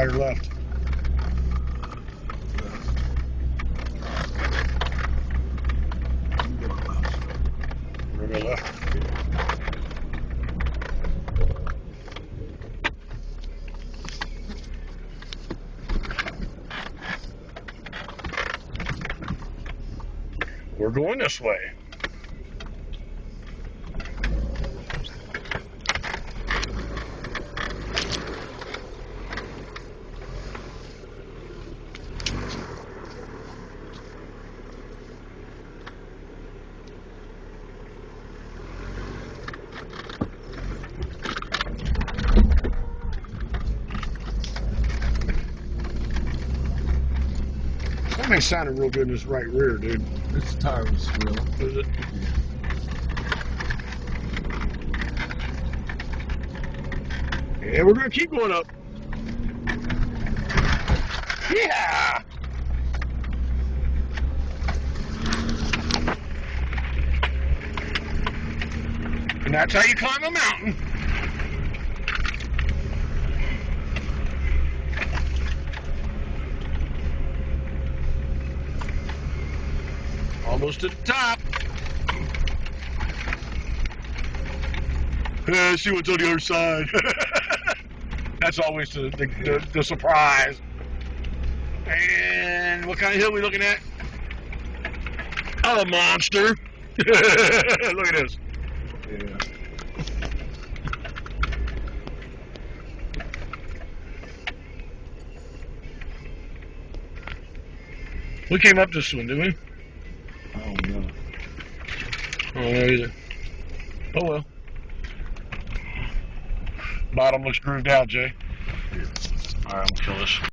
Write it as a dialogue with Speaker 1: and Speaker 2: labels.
Speaker 1: Right or left? We're gonna go left. We're going this way. That thing sounded real good in this right rear, dude.
Speaker 2: This tire was real.
Speaker 1: Is it? Yeah, we're gonna keep going up. Yeah! And that's how you climb a mountain. Almost to the top. See what's on the other side. That's always the surprise. And what kind of hill are we looking at? Oh, a monster. Look at this.
Speaker 2: Yeah.
Speaker 1: We came up this one, didn't we?
Speaker 2: I don't know.
Speaker 1: I don't know either. Oh well. Bottom looks grooved out, Jay.
Speaker 2: Yeah.
Speaker 1: Alright, let's kill this.